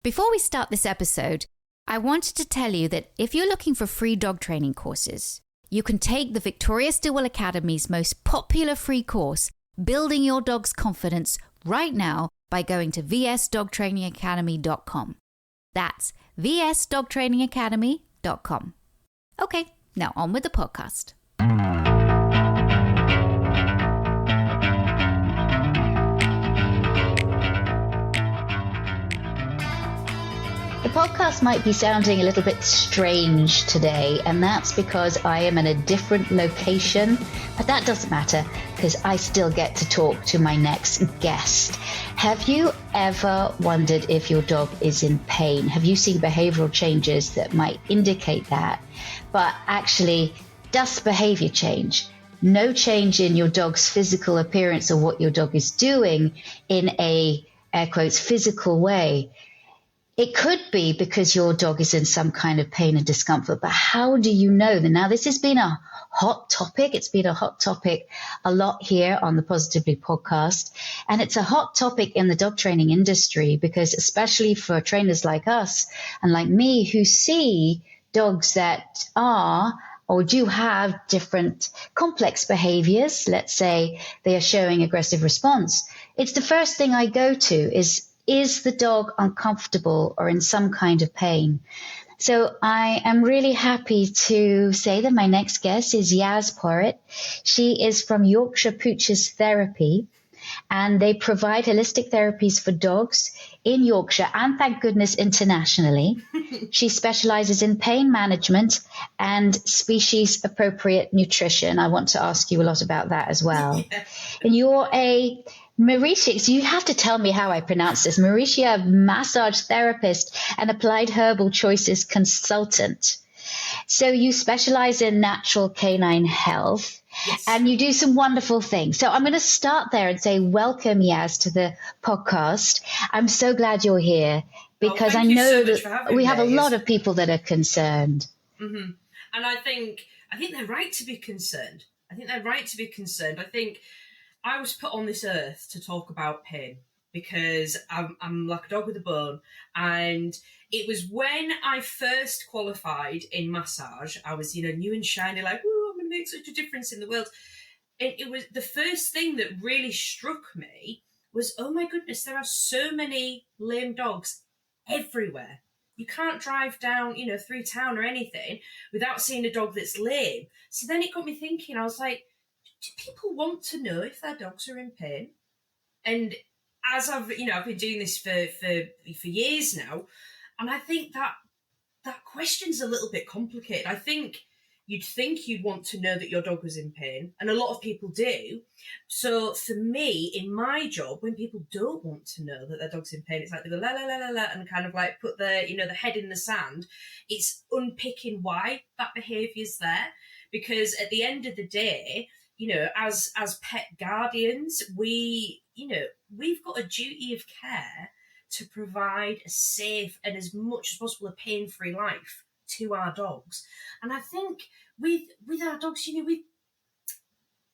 Before we start this episode, I wanted to tell you that if you're looking for free dog training courses, you can take the Victoria Stilwell Academy's most popular free course, Building Your Dog's Confidence, right now by going to vsdogtrainingacademy.com. That's vsdogtrainingacademy.com. Okay, now on with the podcast. The podcast might be sounding a little bit strange today, and that's because I am in a different location, but that doesn't matter because I still get to talk to my next guest. Have you ever wondered if your dog is in pain? Have you seen behavioral changes that might indicate that, but actually just behavior change? No change in your dog's physical appearance or what your dog is doing in a, air quotes, physical way. It could be because your dog is in some kind of pain and discomfort, but how do you know? Now, this has been a hot topic. It's been a hot topic a lot here on the Positively podcast, and it's a hot topic in the dog training industry because especially for trainers like us and like me who see dogs that are or do have different complex behaviors, let's say they are showing aggressive response, it's the first thing I go to is the dog uncomfortable or in some kind of pain? So I am really happy to say that my next guest is Yaz Porritt. She is from Yorkshire Pooches Therapy, and they provide holistic therapies for dogs in Yorkshire and, thank goodness, internationally. She specializes in pain management and species-appropriate nutrition. I want to ask you a lot about that as well. Yeah. And you're a Mauritia, so you have to tell me how I pronounce this. Mauritia massage therapist and applied herbal choices consultant. So you specialize in natural canine health. Yes. And you do some wonderful things. So I'm going to start there and say welcome, Yaz, to the podcast. I'm so glad you're here because I know that we have a lot of people that are concerned. Mm-hmm. And I think they're right to be concerned. I think I was put on this earth to talk about pain because I'm like a dog with a bone. And it was when I first qualified in massage, I was, new and shiny, like, ooh, I'm going to make such a difference in the world. And it was the first thing that really struck me was, oh my goodness, there are so many lame dogs everywhere. You can't drive down, through town or anything without seeing a dog that's lame. So then it got me thinking, I was like, do people want to know if their dogs are in pain? And as I've been doing this for years now, and I think that question's a little bit complicated. I think you'd want to know that your dog was in pain, and a lot of people do. So for me, in my job, when people don't want to know that their dog's in pain, it's like they go la la la la la and kind of like put their the head in the sand. It's unpicking why that behaviour's there, because at the end of the day, as pet guardians, we've got a duty of care to provide a safe and as much as possible a pain-free life to our dogs. And I think with our dogs,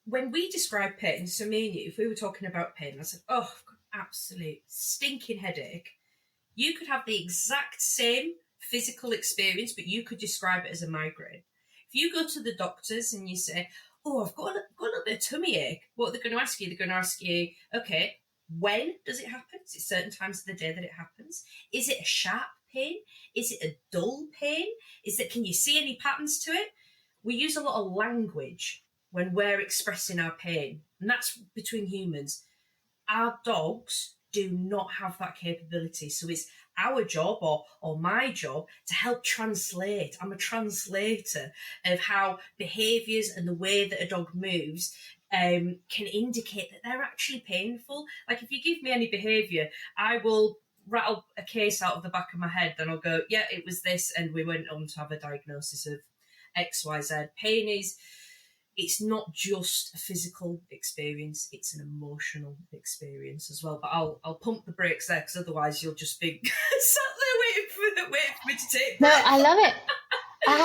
when we describe pain, so me and you, if we were talking about pain, I said, oh, I've got an absolute stinking headache. You could have the exact same physical experience, but you could describe it as a migraine. If you go to the doctors and you say, oh, I've got a little bit of tummy ache, what are they going to ask you? They're going to ask you, okay, when does it happen? Is it certain times of the day that it happens? Is it a sharp pain? Is it a dull pain? Can you see any patterns to it? We use a lot of language when we're expressing our pain, and that's between humans. Our dogs do not have that capability. So it's our job or my job to help translate. I'm a translator of how behaviours and the way that a dog moves can indicate that they're actually painful. Like if you give me any behaviour, I will rattle a case out of the back of my head, then I'll go, yeah, it was this, and we went on to have a diagnosis of XYZ. Pain it's not just a physical experience, it's an emotional experience as well. But I'll pump the brakes there because otherwise you'll just be sat there waiting for me to take breath. No, I love it. I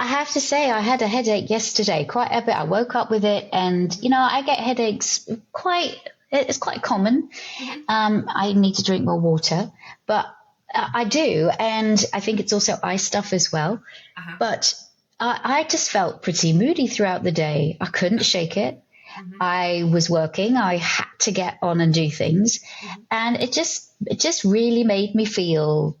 have to say I had a headache yesterday, quite a bit. I woke up with it, and I get headaches it's quite common. Mm-hmm. I need to drink more water, but I do. And I think it's also eye stuff as well. But I just felt pretty moody throughout the day. I couldn't shake it. I was working. I had to get on and do things. And it just really made me feel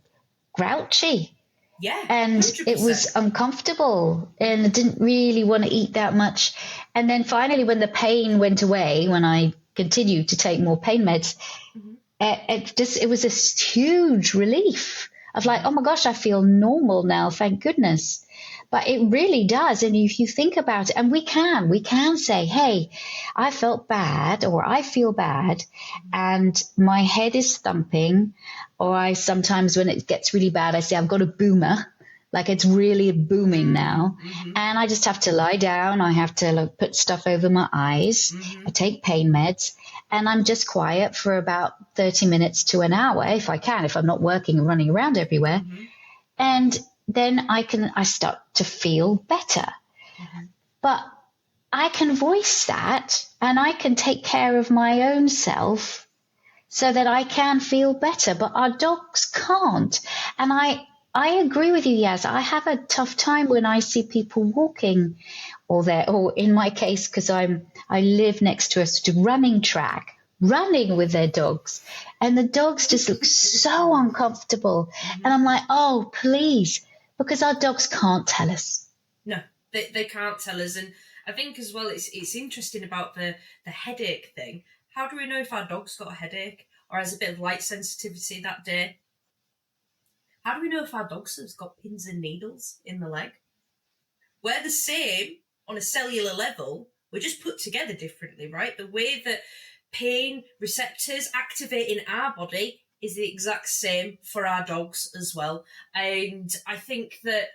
grouchy. Yeah. And 100%. it was uncomfortable and I didn't really want to eat that much. And then finally, when the pain went away, when I continued to take more pain meds, it was a huge relief of like, oh my gosh, I feel normal now. Thank goodness. But it really does. And if you think about it, and we can say, hey, I felt bad or I feel bad and my head is thumping. Or I sometimes when it gets really bad, I say, I've got a boomer. Like it's really booming now. And I just have to lie down. I have to put stuff over my eyes. I take pain meds and I'm just quiet for about 30 minutes to an hour if I can, if I'm not working and running around everywhere. And then I start to feel better. But I can voice that and I can take care of my own self so that I can feel better. But our dogs can't. And I agree with you, Yaz. I have a tough time when I see people walking or in my case, because I live next to a running track, running with their dogs. And the dogs just look so uncomfortable. And I'm like, oh, please. Because our dogs can't tell us. No, they can't tell us. And I think as well, it's interesting about the headache thing. How do we know if our dog's got a headache or has a bit of light sensitivity that day? How do we know if our dog's has got pins and needles in the leg? We're the same on a cellular level. We're just put together differently, right? The way that pain receptors activate in our body is the exact same for our dogs as well. And I think that,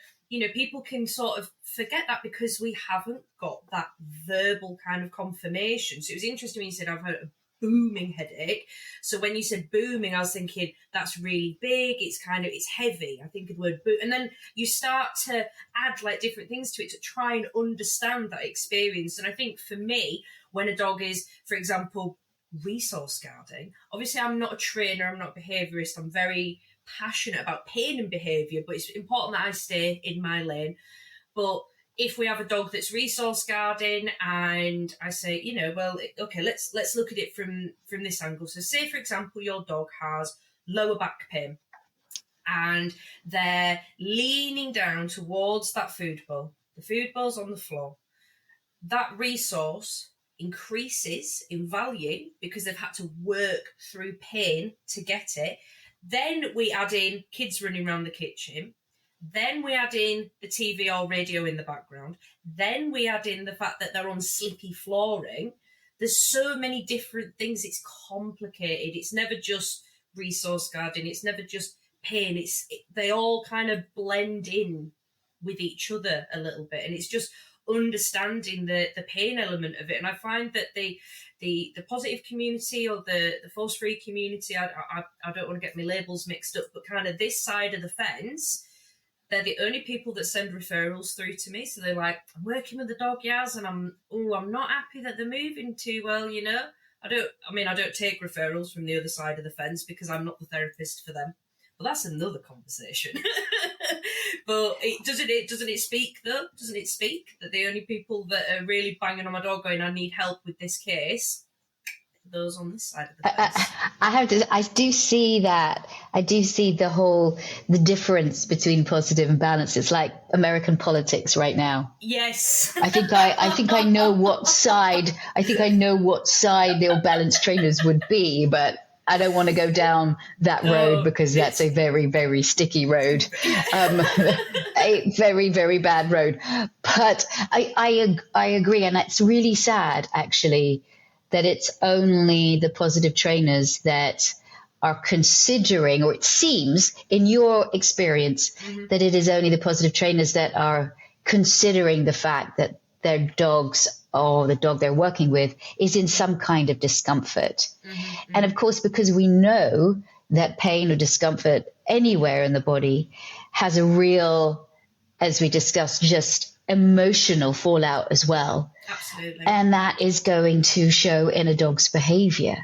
people can sort of forget that because we haven't got that verbal kind of confirmation. So it was interesting when you said, I've had a booming headache. So when you said booming, I was thinking that's really big. It's heavy. I think of the word boom. And then you start to add like different things to it to try and understand that experience. And I think for me, when a dog is, for example, resource guarding. Obviously, I'm not a trainer, I'm not a behaviourist, I'm very passionate about pain and behaviour, but it's important that I stay in my lane. But if we have a dog that's resource guarding and I say, okay, let's look at it from this angle. So say, for example, your dog has lower back pain and they're leaning down towards that food bowl. The food bowl's on the floor. That resource increases in value because they've had to work through pain to get it. Then we add in kids running around the kitchen. Then we add in the TV or radio in the background. Then we add in the fact that they're on slippy flooring. There's so many different things. It's complicated. It's never just resource guarding. It's never just pain. They all kind of blend in with each other a little bit. And it's just understanding the pain element of it. And I find that the positive community or the force-free community, I don't want to get my labels mixed up, but kind of this side of the fence, they're the only people that send referrals through to me. So they're like, I'm working with the dog, Yaz, and I'm not happy that they're moving too well, I don't take referrals from the other side of the fence because I'm not the therapist for them. But that's another conversation. But doesn't it speak though? Doesn't it speak that the only people that are really banging on my dog going, I need help with this case, those on this side of the fence? I do see that. I do see the difference between positive and balance. It's like American politics right now. Yes. I think I know what side the balanced trainers would be, but I don't want to go down that road because that's a very, very sticky road, a very, very bad road. But I agree, and it's really sad, actually, that it's only the positive trainers that are considering, or it seems in your experience, that it is only the positive trainers that are considering the fact that their dogs or the dog they're working with is in some kind of discomfort. And of course, because we know that pain or discomfort anywhere in the body has a real, as we discussed, just emotional fallout as well. Absolutely. And that is going to show in a dog's behavior.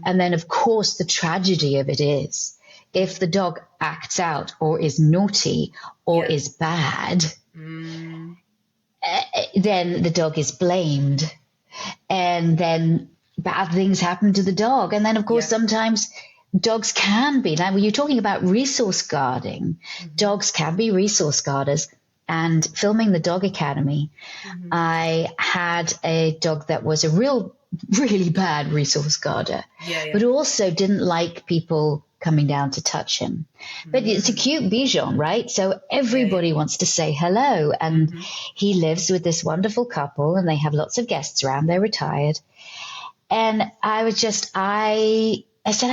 And then, of course, the tragedy of it is if the dog acts out or is naughty or is bad, then the dog is blamed. And then bad things happen to the dog. And then, of course, sometimes dogs can be. Now, when you're talking about resource guarding, dogs can be resource guarders. And filming the Dog Academy, I had a dog that was a really bad resource guarder, but also didn't like people coming down to touch him. But it's a cute Bichon, right? So everybody wants to say hello. And he lives with this wonderful couple, and they have lots of guests around. They're retired. And I said, I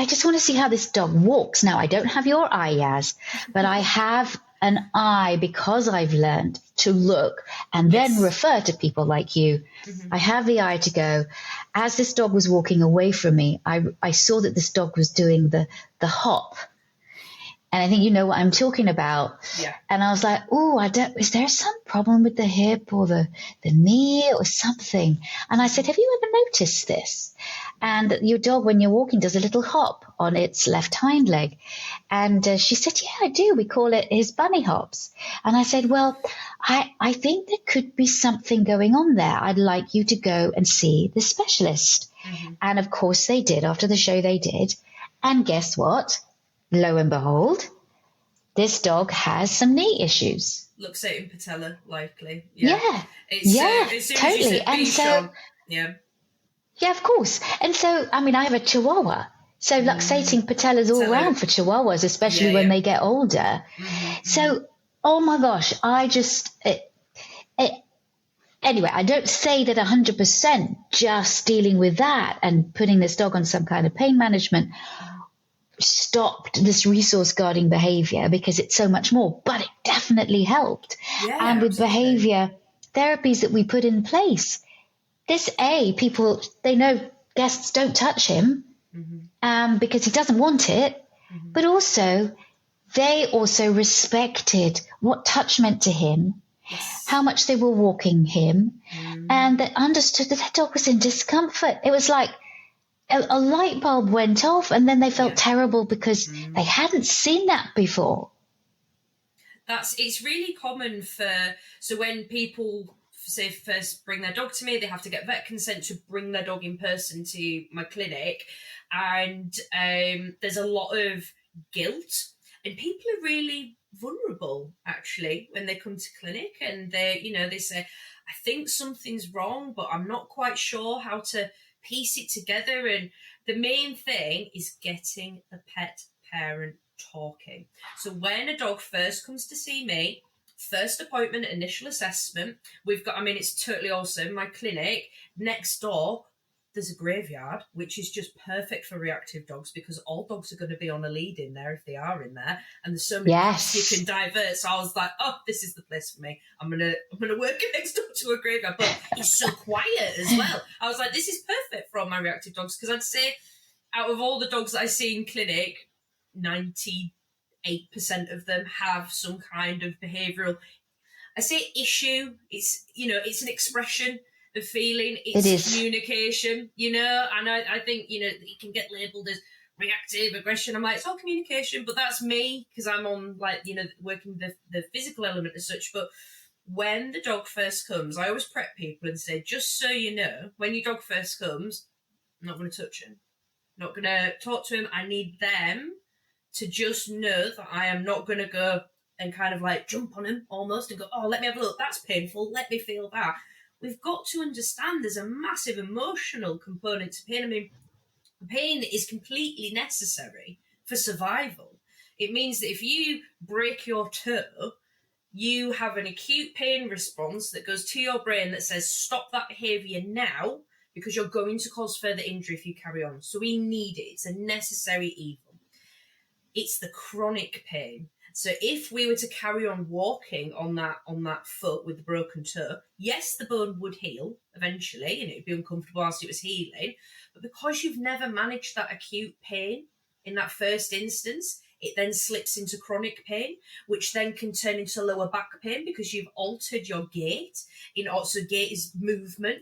just want to see how this dog walks. Now, I don't have your eye, Yaz, but I have an eye because I've learned to look and then refer to people like you. I have the eye to go. As this dog was walking away from me, I saw that this dog was doing the hop. And I think you know what I'm talking about. Yeah. And I was like, oh, is there some problem with the hip or the knee or something? And I said, have you ever noticed this? And your dog, when you're walking, does a little hop on its left hind leg. And she said, yeah, I do. We call it his bunny hops. And I said, well, I think there could be something going on there. I'd like you to go and see the specialist. And of course they did. After the show, they did. And guess what? Lo and behold, this dog has some knee issues. Luxating patella, likely. It's totally. And so, yeah, of course. And so, I mean, I have a Chihuahua. So luxating patellas all around for Chihuahuas, especially when they get older. So, oh my gosh, anyway, I don't say that 100% just dealing with that and putting this dog on some kind of pain management stopped this resource guarding behavior, because it's so much more, but it definitely helped. And with behavior therapies that we put in place, people, they know guests don't touch him because he doesn't want it, but also they also respected what touch meant to him, how much they were walking him, and they understood that their dog was in discomfort. It was like a light bulb went off, and then they felt terrible because they hadn't seen that before. It's really common so when people say first bring their dog to me, they have to get vet consent to bring their dog in person to my clinic. And there's a lot of guilt, and people are really vulnerable actually when they come to clinic, and they say, I think something's wrong, but I'm not quite sure how to piece it together. And the main thing is getting the pet parent talking. So when a dog first comes to see me, first appointment, initial assessment, it's totally awesome. My clinic next door, there's a graveyard, which is just perfect for reactive dogs, because all dogs are going to be on a lead in there if they are in there, and there's so many paths you can divert. So I was like, oh, this is the place for me. I'm gonna work it next door to a graveyard, but it's so quiet as well. I was like, this is perfect for all my reactive dogs, because I'd say out of all the dogs that I see in clinic, 98% of them have some kind of behavioural, I say issue. It's it's an expression of feeling, it's communication, and I think, it can get labelled as reactive aggression. I'm like, it's all communication, but that's me, because I'm on, working the physical element as such. But when the dog first comes, I always prep people and say, just so you know, when your dog first comes, I'm not going to touch him, not going to talk to him. I need them to just know that I am not going to go and kind of like jump on him almost and go, oh, let me have a look, that's painful, let me feel that. We've got to understand there's a massive emotional component to pain. I mean, pain is completely necessary for survival. It means that if you break your toe, you have an acute pain response that goes to your brain that says, stop that behaviour now, because you're going to cause further injury if you carry on. So we need it. It's a necessary evil. It's the chronic pain. So if we were to carry on walking on that foot with the broken toe, yes, the bone would heal eventually, and it would be uncomfortable whilst it was healing. But because you've never managed that acute pain in that first instance, it then slips into chronic pain, which then can turn into lower back pain because you've altered your gait. So gait is movement.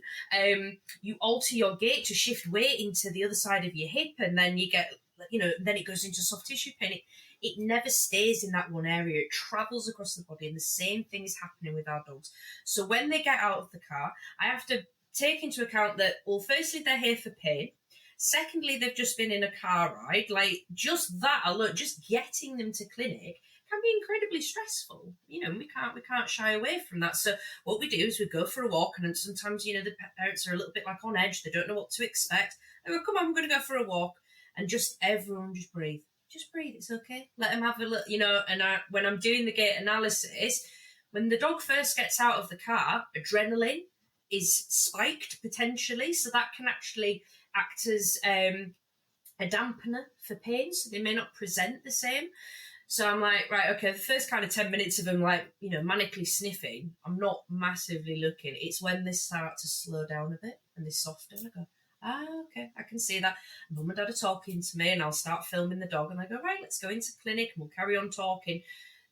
You alter your gait to shift weight into the other side of your hip, and then you get, then it goes into soft tissue pain. it never stays in that one area. It travels across the body, and the same thing is happening with our dogs. So when they get out of the car, I have to take into account that, well, firstly, they're here for pain. Secondly, they've just been in a car ride. Like, just that alone, just getting them to clinic can be incredibly stressful. You know, we can't shy away from that. So what we do is we go for a walk, and then sometimes, you know, the pet parents are a little bit like on edge. They don't know what to expect. They go, come on, we're going to go for a walk. And just everyone just breathe. Just breathe. It's okay. Let them have a look, you know. And when I'm doing the gait analysis, when the dog first gets out of the car, adrenaline is spiked potentially. So that can actually act as a dampener for pain. So they may not present the same. So I'm like, right, okay, the first kind of 10 minutes of them, like, you know, manically sniffing, I'm not massively looking. It's when they start to slow down a bit and they soften. I go, okay, I can see that. Mum and Dad are talking to me, and I'll start filming the dog, and I go, right, let's go into clinic and we'll carry on talking.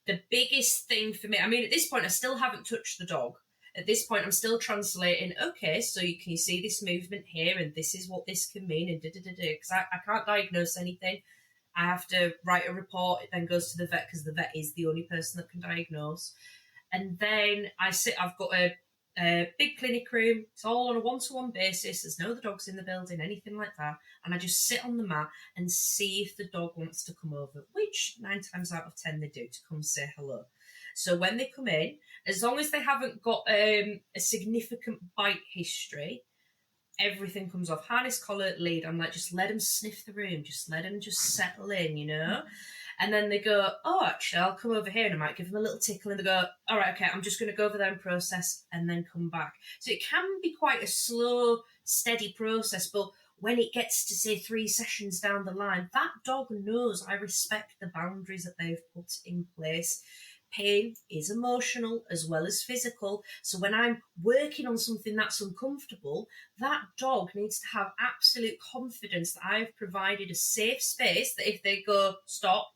The biggest thing for me, I mean, at this point, I still haven't touched the dog. At this point, I'm still translating, okay, so can you see this movement here, and this is what this can mean, and because I can't diagnose anything. I have to write a report. It then goes to the vet, because the vet is the only person that can diagnose. And then I've got a big clinic room. It's all on a one-to-one basis. There's no other dogs in the building, anything like that. And I just sit on the mat and see if the dog wants to come over, which 9 times out of 10 they do, to come say hello. So when they come in, as long as they haven't got a significant bite history, everything comes off. Harness, collar, lead. I'm like, just let them sniff the room. Just let them just settle in, you know? And then they go, oh, actually, I'll come over here, and I might give them a little tickle, and they go, all right, okay, I'm just going to go over there and process and then come back. So it can be quite a slow, steady process, but when it gets to, say, 3 sessions down the line, that dog knows I respect the boundaries that they've put in place. Pain is emotional as well as physical. So when I'm working on something that's uncomfortable, that dog needs to have absolute confidence that I've provided a safe space, that if they go, stop,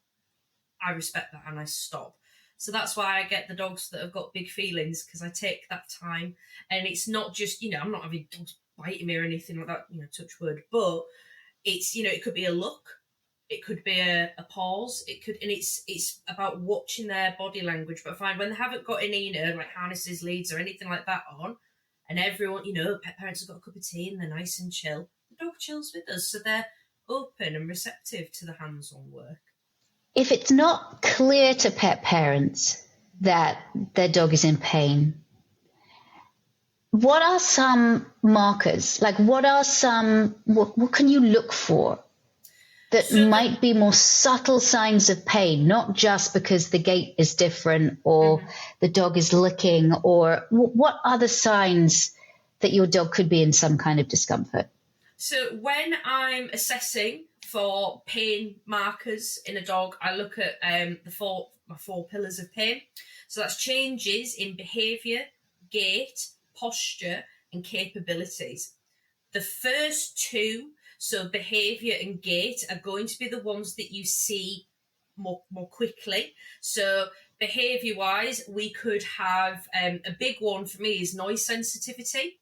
I respect that and I stop. So that's why I get the dogs that have got big feelings, because I take that time. And it's not just, you know, I'm not having dogs biting me or anything like that, you know, touch wood, but it's, you know, it could be a look. It could be a pause. It could, and it's about watching their body language. But I find when they haven't got any, you know, like harnesses, leads, or anything like that on, and everyone, you know, pet parents have got a cup of tea and they're nice and chill, the dog chills with us, so they're open and receptive to the hands-on work. If it's not clear to pet parents that their dog is in pain, what are some markers? Like, what can you look for that might be more subtle signs of pain, not just because the gait is different or the dog is licking, or what are the signs that your dog could be in some kind of discomfort? So when I'm assessing for pain markers in a dog, I look at my 4 pillars of pain. So that's changes in behaviour, gait, posture, and capabilities. The first 2, so behaviour and gait, are going to be the ones that you see more quickly. So behaviour-wise, we could have a big one for me is noise sensitivity.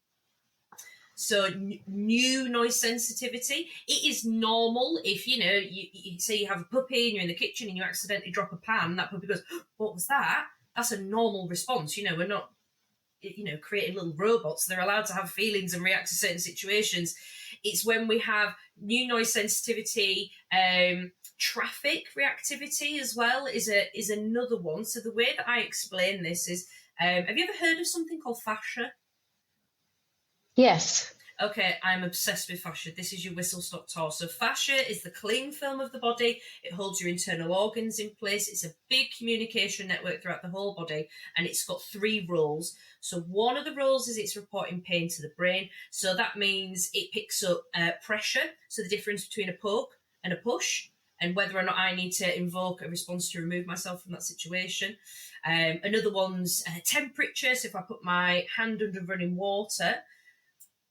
So new noise sensitivity. It is normal if, you know, you say you have a puppy and you're in the kitchen and you accidentally drop a pan, that puppy goes, what was that? That's a normal response. You know, we're not, you know, creating little robots. They're allowed to have feelings and react to certain situations. It's when we have new noise sensitivity, traffic reactivity as well is another one. So the way that I explain this is, have you ever heard of something called fascia? Yes. Okay, I'm obsessed with fascia. This is your whistle-stop tour. So fascia is the cling film of the body. It holds your internal organs in place. It's a big communication network throughout the whole body, and it's got 3 roles. So one of the roles is it's reporting pain to the brain. So that means it picks up pressure, so the difference between a poke and a push, and whether or not I need to invoke a response to remove myself from that situation. Another one's temperature. So if I put my hand under running water,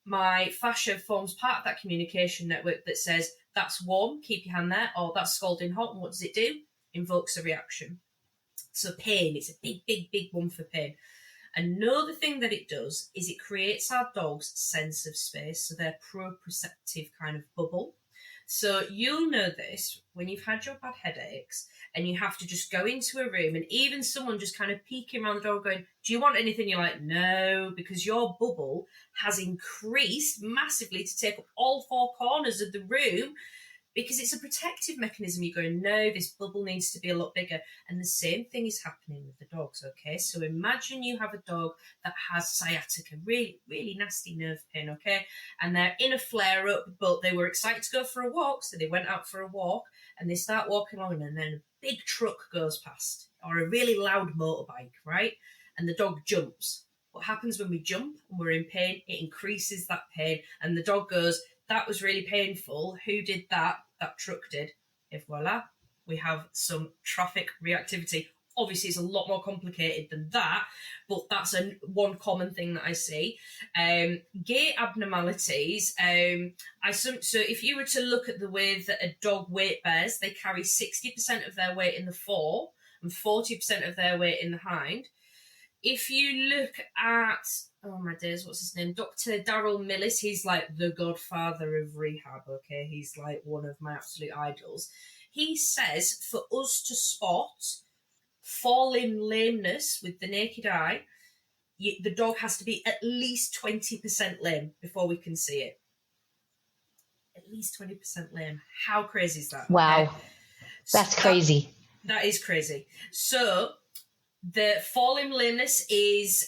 my fascia forms part of that communication network that says, that's warm, keep your hand there, or that's scalding hot, and what does it do? Invokes a reaction. So pain, it's a big, big, big one for pain. Another thing that it does is it creates our dog's sense of space, so their proprioceptive kind of bubble. So you'll know this when you've had your bad headaches and you have to just go into a room and even someone just kind of peeking around the door going, do you want anything? You're like, no, because your bubble has increased massively to take up all four corners of the room because it's a protective mechanism. You're going, no, this bubble needs to be a lot bigger. And the same thing is happening with the dogs, okay? So imagine you have a dog that has sciatica, really, really nasty nerve pain, okay? And they're in a flare-up, but they were excited to go for a walk, so they went out for a walk, and they start walking along, and then a big truck goes past, or a really loud motorbike, right? And the dog jumps. What happens when we jump and we're in pain? It increases that pain, and the dog goes, that was really painful. Who did that? That truck did. Et voila, we have some traffic reactivity. Obviously, it's a lot more complicated than that, but that's one common thing that I see. Gait abnormalities. So if you were to look at the way that a dog weight bears, they carry 60% of their weight in the fore and 40% of their weight in the hind. If you look at, oh my days, what's his name? Dr. Daryl Millis, he's like the godfather of rehab, okay? He's like one of my absolute idols. He says for us to spot forelimb lameness with the naked eye, the dog has to be at least 20% lame before we can see it. At least 20% lame. How crazy is that? Wow. Okay? That's crazy. That is crazy. So the forelimb lameness is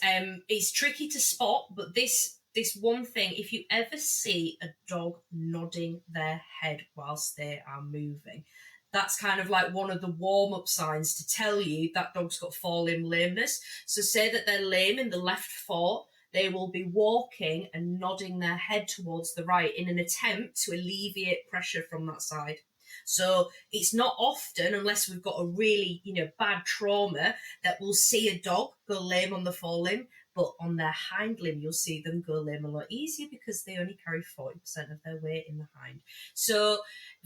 tricky to spot, but this one thing, if you ever see a dog nodding their head whilst they are moving, that's kind of like one of the warm-up signs to tell you that dog's got forelimb lameness. So say that they're lame in the left fore, they will be walking and nodding their head towards the right in an attempt to alleviate pressure from that side. So it's not often, unless we've got a really, bad trauma, that we'll see a dog go lame on the forelimb, but on their hind limb, you'll see them go lame a lot easier because they only carry 40% of their weight in the hind. So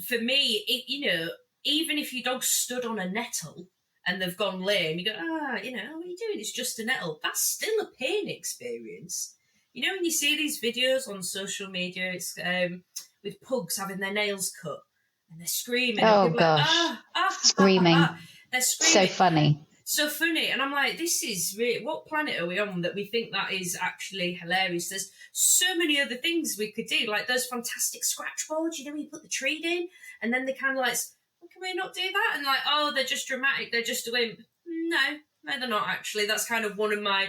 for me, even if your dog stood on a nettle and they've gone lame, you go, what are you doing? It's just a nettle. That's still a pain experience. When you see these videos on social media, it's with pugs having their nails cut and they're screaming. Oh, and gosh. Like, screaming. They're screaming. So funny. So funny. And I'm like, this is really, what planet are we on that we think that is actually hilarious? There's so many other things we could do, like those fantastic scratch boards, where you put the treat in and then they kind of like, can we not do that? And like, oh, they're just dramatic, they're just a wimp. No, they're not actually. That's kind of one of my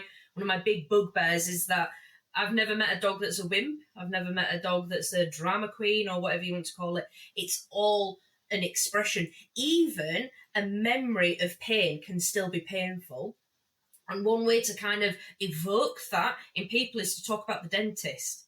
big bugbears, is that I've never met a dog that's a wimp. I've never met a dog that's a drama queen or whatever you want to call it. It's all an expression. Even a memory of pain can still be painful. And one way to kind of evoke that in people is to talk about the dentist.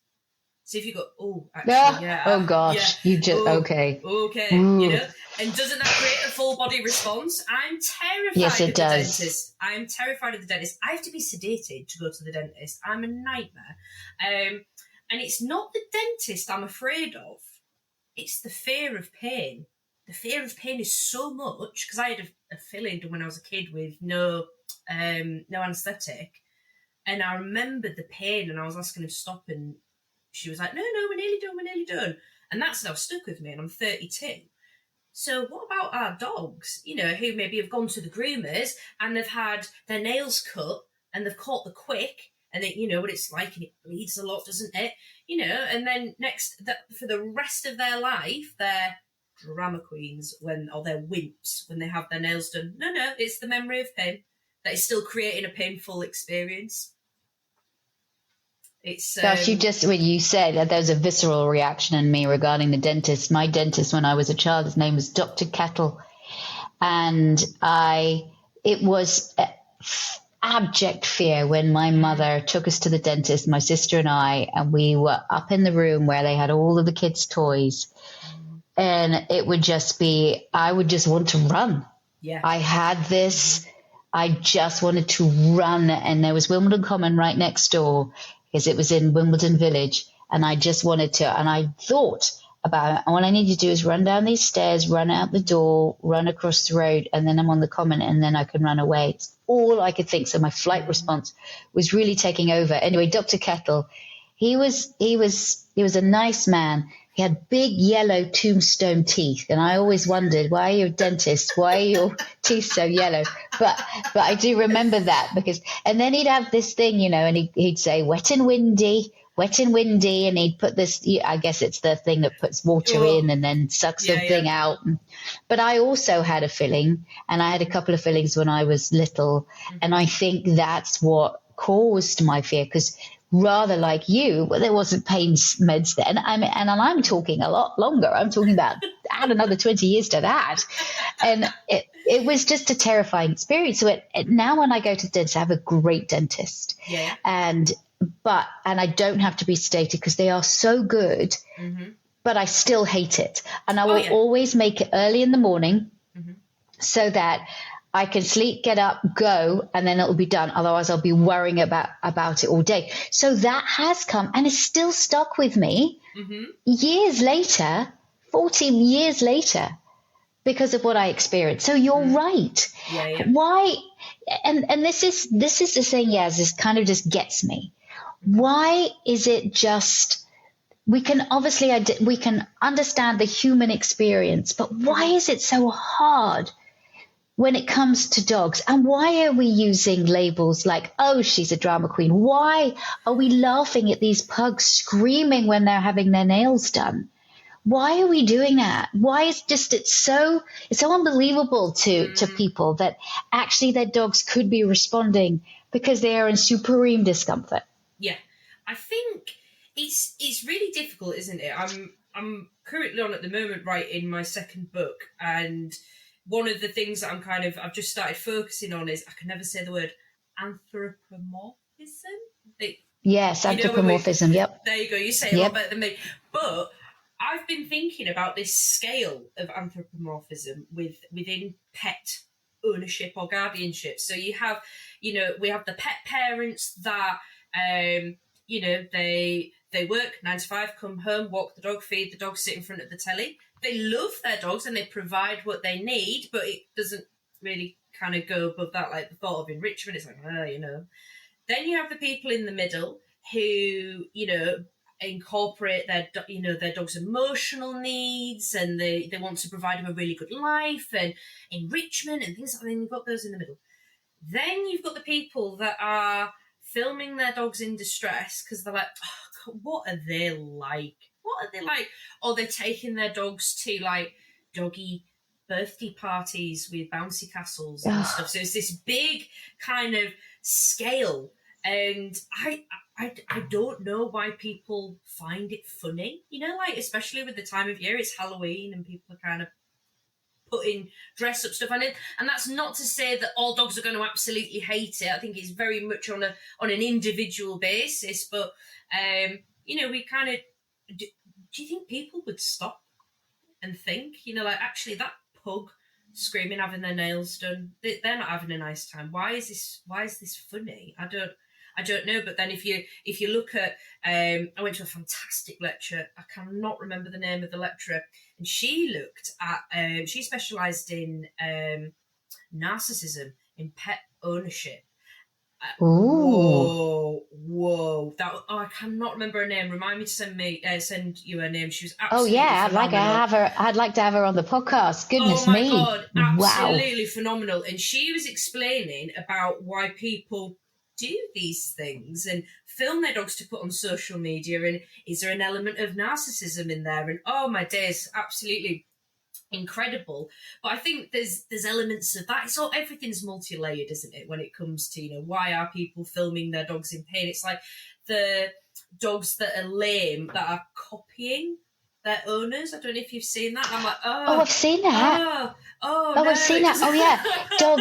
So if you go, oh, actually, yeah. Oh, gosh. Yeah, you just, okay. Okay, Ooh. And doesn't that create a full body response? I'm terrified Yes, it of does. the dentist. I'm terrified of the dentist. I have to be sedated to go to the dentist. I'm a nightmare. And it's not the dentist I'm afraid of. It's the fear of pain. The fear of pain is so much, because I had a filling done when I was a kid with no anaesthetic. And I remembered the pain, and I was asking her to stop, and she was like, no, we're nearly done. And that's now stuck with me, and I'm 32. So what about our dogs, who maybe have gone to the groomers and they've had their nails cut and they've caught the quick, and they, what it's like, and it bleeds a lot, doesn't it? And then for the rest of their life, they're drama queens or they're wimps when they have their nails done. No, it's the memory of pain that is still creating a painful experience. It's Gosh, when you said that, there was a visceral reaction in me regarding the dentist. My dentist when I was a child, his name was Dr. Kettle. And it was abject fear when my mother took us to the dentist, my sister and we were up in the room where they had all of the kids' toys. And it would just be, I would just want to run. Yeah. I had this, I just wanted to run. And there was Wimbledon Common right next door, because it was in Wimbledon Village, and I just wanted to, and I thought about all I need to do is run down these stairs, run out the door, run across the road, and then I'm on the common, and then I can run away. It's all I could think. So my flight response was really taking over. Anyway, Dr. Kettle, he was a nice man. He had big yellow tombstone teeth, and I always wondered, why are you a dentist? Why are your teeth so yellow? But I do remember that and then he'd have this thing, and he'd say wet and windy, and he'd put this. I guess it's the thing that puts water in and then sucks the thing out. But I also had a filling, and I had a couple of fillings when I was little, and I think that's what caused my fear, because rather like you, there wasn't pain meds then. And I'm talking a lot longer. I'm talking about add another 20 years to that. And it was just a terrifying experience. So now when I go to the dentist, I have a great dentist. Yeah. And I don't have to be sedated because they are so good, but I still hate it. And I will always make it early in the morning so that I can sleep, get up, go, and then it'll be done. Otherwise, I'll be worrying about it all day. So that has come and is still stuck with me years later, 14 years later, because of what I experienced. So you're right. Yeah. Why? And this is the thing, Yaz, this kind of just gets me. Why is it just, we can understand the human experience, but why is it so hard when it comes to dogs? And why are we using labels like, oh, she's a drama queen? Why are we laughing at these pugs screaming when they're having their nails done? Why are we doing that? Why is it's so unbelievable to people that actually their dogs could be responding because they are in supreme discomfort? Yeah, I think it's really difficult, isn't it? I'm currently on at the moment writing my second book, and one of the things that I've just started focusing on is, I can never say the word, anthropomorphism. Yes, anthropomorphism, yep. There you go, you say it a lot better than me. But I've been thinking about this scale of anthropomorphism within pet ownership or guardianship. So you have, we have the pet parents that, they work 9 to 5, come home, walk the dog, feed the dog, sit in front of the telly. They love their dogs and they provide what they need, but it doesn't really kind of go above that, like the thought of enrichment. It's like, Then you have the people in the middle who, incorporate their dog's emotional needs, and they want to provide them a really good life and enrichment and things like that. And you've got those in the middle. Then you've got the people that are filming their dogs in distress because they're like, oh, what are they like? What are they like? Or they're taking their dogs to like doggy birthday parties with bouncy castles and stuff. So it's this big kind of scale. And I don't know why people find it funny, especially with the time of year, it's Halloween and people are kind of putting dress up stuff on it. And that's not to say that all dogs are going to absolutely hate it. I think it's very much on an individual basis. But, we kind of, do you think people would stop and think, actually that pug screaming, having their nails done, they're not having a nice time. Why is this funny? I don't know. But then if you look at, I went to a fantastic lecture. I cannot remember the name of the lecturer, and she looked at, she specialised in narcissism in pet ownership. Whoa! I cannot remember her name. Remind me to send you her name. She was absolutely phenomenal. I'd like to have her on the podcast. Goodness me! Oh my God, absolutely phenomenal. And she was explaining about why people do these things and film their dogs to put on social media, and is there an element of narcissism in there? And oh my days, absolutely incredible. But I think there's elements of that. It's all, everything's multi-layered, isn't it, when it comes to why are people filming their dogs in pain? It's like the dogs that are lame that are copying their owners. I don't know if you've seen that. I'm like, I've seen that. I've seen that. Oh yeah, dog.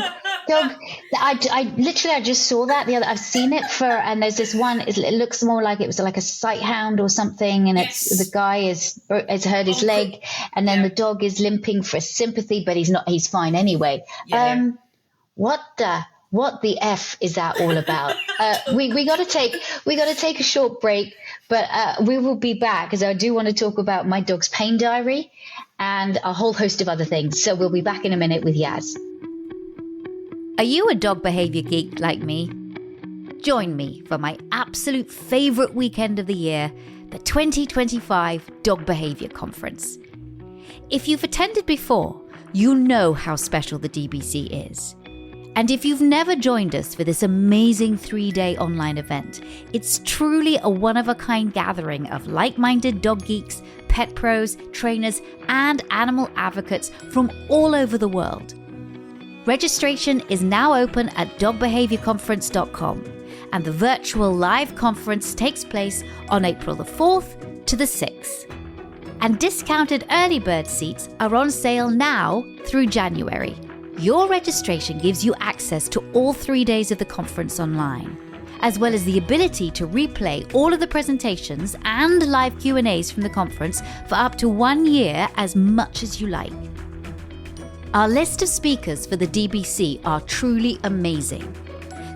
I just saw that the other. I've seen it and there's this one. It looks more like it was like a sight hound or something, and it's the guy has hurt his leg, and then the dog is limping for sympathy, but he's not. He's fine anyway. Yeah. What the F is that all about? We got to take a short break, but we will be back because I do want to talk about my dog's pain diary and a whole host of other things. So we'll be back in a minute with Yaz. Are you a dog behavior geek like me? Join me for my absolute favourite weekend of the year, the 2025 Dog Behaviour Conference. If you've attended before, you know how special the DBC is. And if you've never joined us for this amazing 3-day online event, it's truly a one-of-a-kind gathering of like-minded dog geeks, pet pros, trainers, and animal advocates from all over the world. Registration is now open at dogbehaviorconference.com, and the virtual live conference takes place on April the 4th to the 6th. And discounted early bird seats are on sale now through January. Your registration gives you access to all 3 days of the conference online, as well as the ability to replay all of the presentations and live Q&As from the conference for up to 1 year as much as you like. Our list of speakers for the DBC are truly amazing.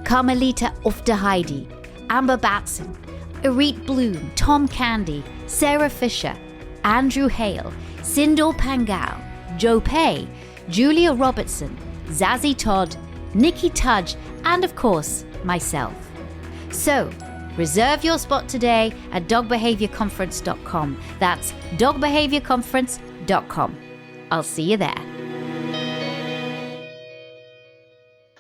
Carmelita Uftaheidi, Amber Batson, Irit Bloom, Tom Candy, Sarah Fisher, Andrew Hale, Sindor Pangal, Joe Pay, Julia Robertson, Zazie Todd, Nikki Tudge, and of course, myself. So, reserve your spot today at dogbehaviorconference.com. That's dogbehaviorconference.com. I'll see you there.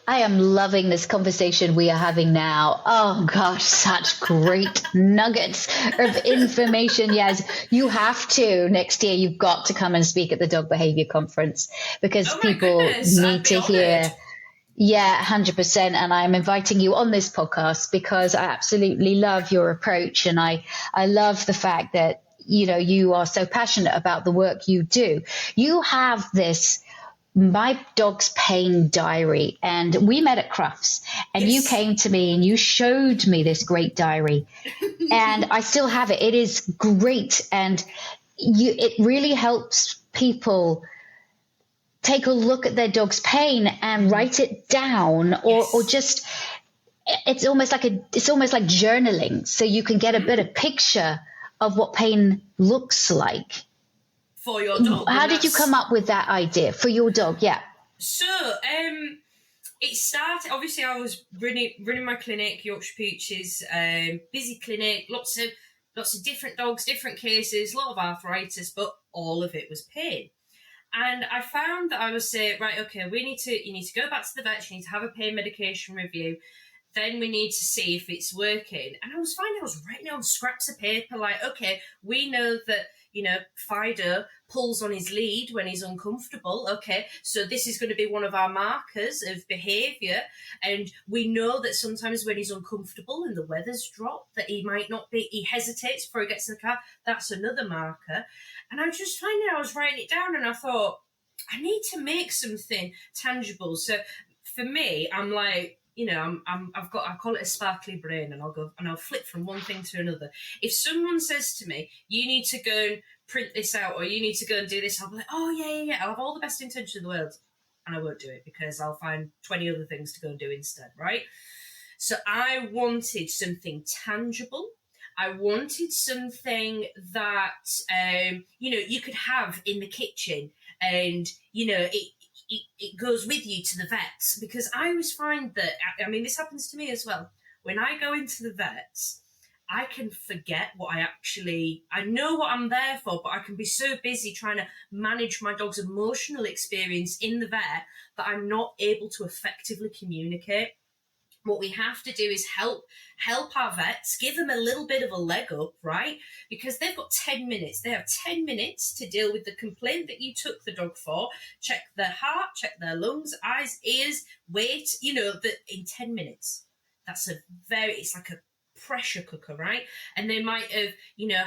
I am loving this conversation we are having now. Oh gosh, such great nuggets of information. Yes, you have to. Next year, you've got to come and speak at the Dog Behavior Conference because people need to hear. Yeah, 100%. And I'm inviting you on this podcast because I absolutely love your approach. And I love the fact that, you are so passionate about the work you do. You have this My Dog's Pain Diary, and we met at Crufts, and You came to me and you showed me this great diary, and I still have it. It is great, and it really helps people take a look at their dog's pain and write it down, or just it's almost like journaling, so you can get a better picture of what pain looks like. For your dog. How did you come up with that idea for your dog? Yeah. So, it started, obviously I was running my clinic, Yorkshire Pooches, busy clinic, lots of different dogs, different cases, a lot of arthritis, but all of it was pain. And I found that I was saying, right, okay, you need to go back to the vet, you need to have a pain medication review, then we need to see if it's working. And I was finding I was writing on scraps of paper, like, okay, we know that, Fido pulls on his lead when he's uncomfortable. Okay, so this is going to be one of our markers of behaviour. And we know that sometimes when he's uncomfortable and the weather's dropped, that he hesitates before he gets in the car. That's another marker. And I was just finding I was writing it down and I thought, I need to make something tangible. So for me, I'm like, I call it a sparkly brain, and I'll flip from one thing to another. If someone says to me, you need to go and print this out, or you need to go and do this, I'll be like, oh yeah. I'll have all the best intentions in the world, and I won't do it because I'll find 20 other things to go and do instead, right? So I wanted something tangible. I wanted something that, you could have in the kitchen, and, it goes with you to the vets, because I always find that, this happens to me as well. When I go into the vets, I can forget I know what I'm there for, but I can be so busy trying to manage my dog's emotional experience in the vet that I'm not able to effectively communicate. What we have to do is help our vets, give them a little bit of a leg up, right? Because they've got 10 minutes. They have 10 minutes to deal with the complaint that you took the dog for, check their heart, check their lungs, eyes, ears, weight, that in 10 minutes. It's like a pressure cooker, right? And they might have,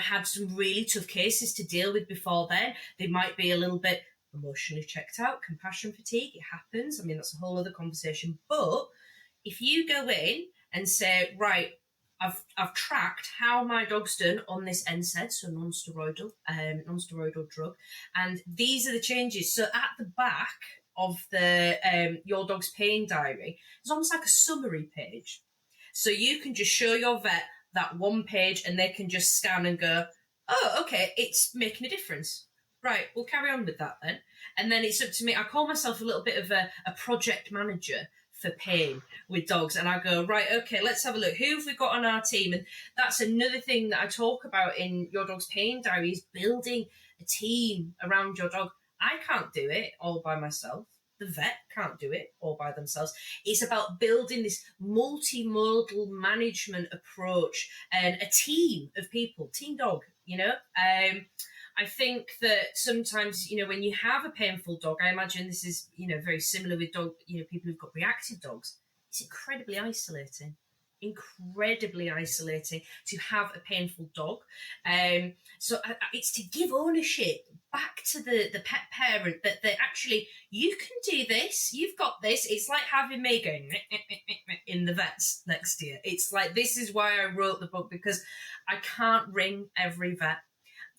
had some really tough cases to deal with before then. They might be a little bit emotionally checked out, compassion fatigue. It happens. That's a whole other conversation. But if you go in and say, right, I've tracked how my dog's done on this NSAID, so non-steroidal drug, and these are the changes. So at the back of the Your Dog's Pain Diary, it's almost like a summary page. So you can just show your vet that one page and they can just scan and go, oh, okay, it's making a difference. Right, we'll carry on with that then. And then it's up to me. I call myself a little bit of a project manager for pain with dogs, and I go, right, okay, let's have a look. Who have we got on our team? And that's another thing that I talk about in Your Dog's Pain Diary, is building a team around your dog. I can't do it all by myself. The vet can't do it all by themselves. It's about building this multimodal management approach and a team of people, team dog, I think that sometimes, when you have a painful dog, I imagine this is, very similar with dog, people who've got reactive dogs. It's incredibly isolating to have a painful dog. So it's to give ownership back to the pet parent that actually, you can do this, you've got this. It's like having me going in the vets next to you. It's like, this is why I wrote the book, because I can't ring every vet.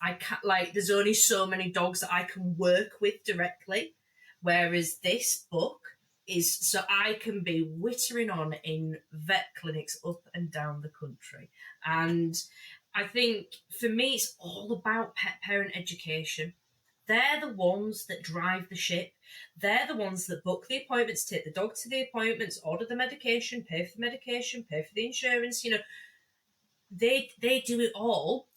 I can't, there's only so many dogs that I can work with directly, whereas this book is so I can be whittering on in vet clinics up and down the country. And I think for me, it's all about pet parent education. They're the ones that drive the ship. They're the ones that book the appointments, take the dog to the appointments, order the medication, pay for the medication, pay for the insurance. They do it all.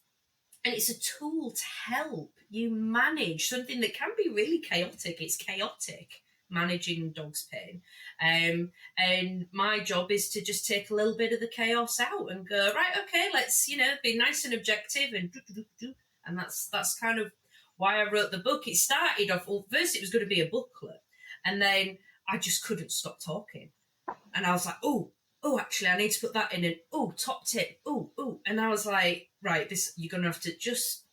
And it's a tool to help you manage something that can be really chaotic. It's chaotic managing dog's pain. And my job is to just take a little bit of the chaos out and go, right, okay, let's, be nice and objective and do. And that's kind of why I wrote the book. It started off, first it was going to be a booklet, and then I just couldn't stop talking. And I was like, oh, actually, I need to put that in, and top tip, and I was like, right, this, you're going to have to just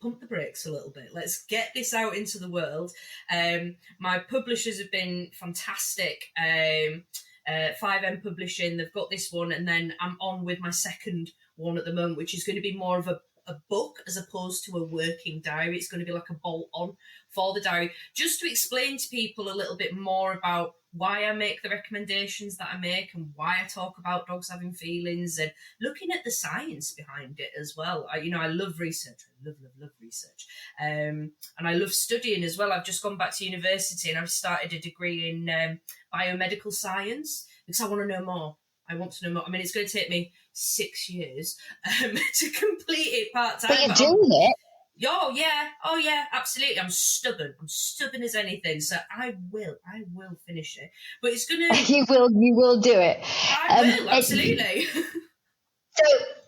pump the brakes a little bit. Let's get this out into the world. My publishers have been fantastic. 5M Publishing, they've got this one, and then I'm on with my second one at the moment, which is going to be more of a book as opposed to a working diary. It's going to be like a bolt-on for the diary, just to explain to people a little bit more about why I make the recommendations that I make and why I talk about dogs having feelings, and looking at the science behind it as well. I love research. I love research. And I love studying as well. I've just gone back to university and I've started a degree in biomedical science because I want to know more. I mean, it's going to take me 6 years to complete it part-time. But you're doing it. Oh yeah, absolutely. I'm stubborn as anything, so I will finish it. But it's gonna you will do it. I will, absolutely. So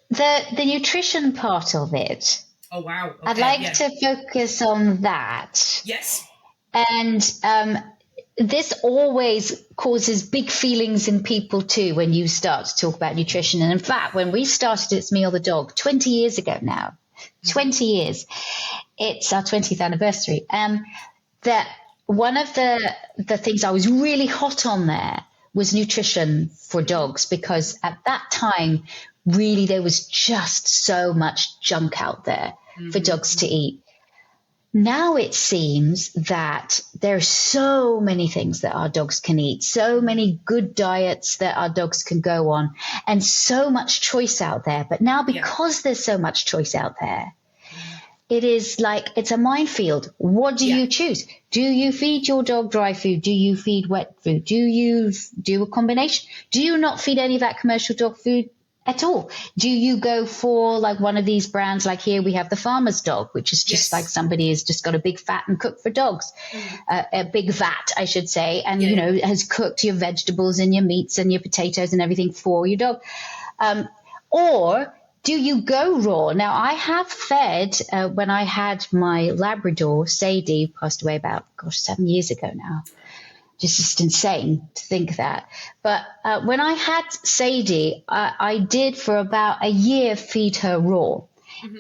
the nutrition part of it, oh wow, okay, I'd like to focus on that. Yes. And this always causes big feelings in people too when you start to talk about nutrition. And in fact, when we started It's Me or the Dog 20 years ago now, 20 years, it's our 20th anniversary. That one of the things I was really hot on there was nutrition for dogs, because at that time, really, there was just so much junk out there for dogs to eat. Now it seems that there are so many things that our dogs can eat, so many good diets that our dogs can go on, and so much choice out there. But now, because there's so much choice out there, it is like it's a minefield. What do you choose? Do you feed your dog dry food? Do you feed wet food? Do you do a combination? Do you not feed any of that commercial dog food at all? Do you go for like one of these brands? Like here we have the Farmer's Dog, which is just like somebody has just got a big fat and cooked for dogs, a big vat, I should say, and has cooked your vegetables and your meats and your potatoes and everything for your dog. Or do you go raw? Now, I have fed when I had my Labrador, Sadie, passed away about 7 years ago now. Just insane to think that. But when I had Sadie, I did for about a year feed her raw.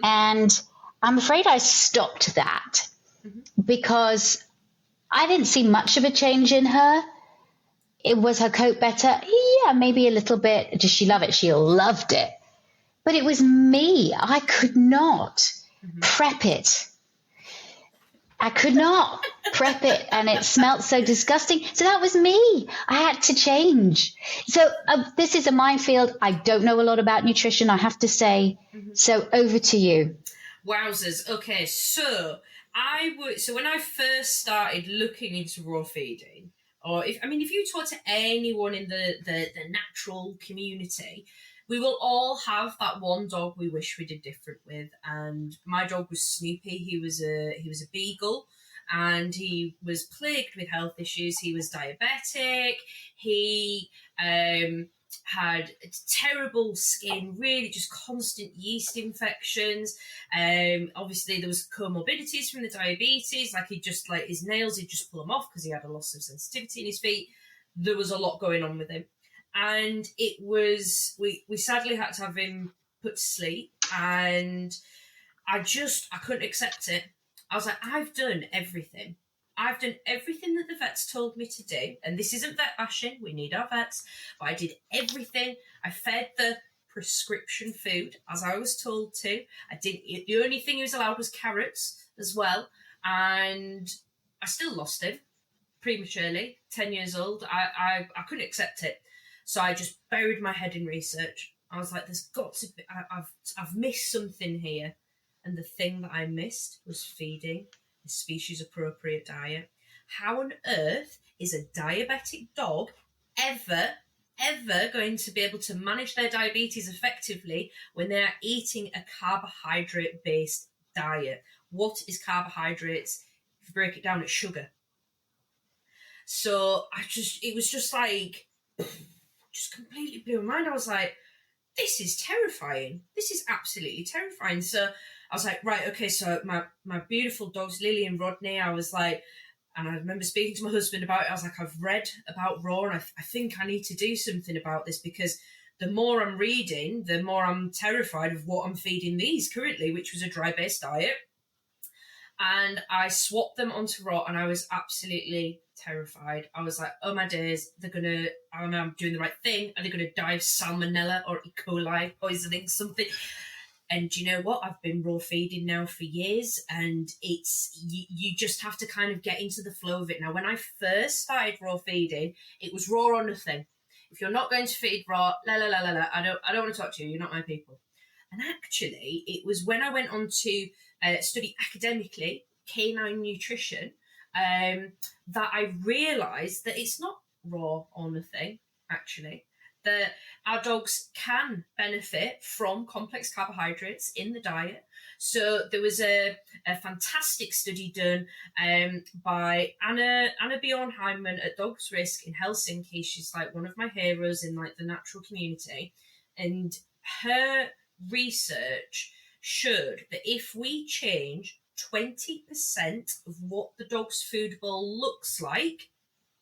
And I'm afraid I stopped that because I didn't see much of a change in her. Was her coat better? Yeah, maybe a little bit. Does she love it? She loved it. But it was me. I could not prep it. I could not prep it, and it smelled so disgusting. So that was me. I had to change. So this is a minefield. I don't know a lot about nutrition, I have to say. So over to you. Wowzers. Okay, so when I first started looking into raw feeding, or if you talk to anyone in the natural community, we will all have that one dog we wish we did different with. And my dog was Snoopy. He was a beagle, and he was plagued with health issues. He was diabetic. He had terrible skin, really just constant yeast infections. Obviously there was comorbidities from the diabetes, like his nails, he'd just pull them off because he had a loss of sensitivity in his feet. There was a lot going on with him, and it was we sadly had to have him put to sleep, and I couldn't accept it. I was like, I've done everything that the vets told me to do. And this isn't vet bashing, we need our vets. But I did everything. I fed the prescription food as I was told to. The only thing he was allowed was carrots as well. And I still lost him prematurely, 10 years old. I couldn't accept it. So I just buried my head in research. I was like, there's got to be, I've missed something here. And the thing that I missed was feeding a species-appropriate diet. How on earth is a diabetic dog ever going to be able to manage their diabetes effectively when they are eating a carbohydrate-based diet? What is carbohydrates? If you break it down, it's sugar. So it was just like, just completely blew my mind. I was like, this is terrifying. This is absolutely terrifying. So I was like, right, okay, so my beautiful dogs, Lily and Rodney, I was like, and I remember speaking to my husband about it, I was like, I've read about raw, and I think I need to do something about this, because the more I'm reading, the more I'm terrified of what I'm feeding these currently, which was a dry-based diet. And I swapped them onto raw, and I was absolutely terrified. I was like, oh my days, I'm doing the right thing. Are they going to die of salmonella or E. coli poisoning, something? And you know what? I've been raw feeding now for years, and you just have to kind of get into the flow of it. Now, when I first started raw feeding, it was raw or nothing. If you're not going to feed raw, I don't want to talk to you. You're not my people. And actually, it was when I went on to study academically canine nutrition that I realised that it's not raw or nothing, actually. That our dogs can benefit from complex carbohydrates in the diet. So there was a fantastic study done by Anna Bjorn Heimann at Dogs Risk in Helsinki. She's like one of my heroes in like the natural community. And her research showed that if we change 20% of what the dog's food bowl looks like,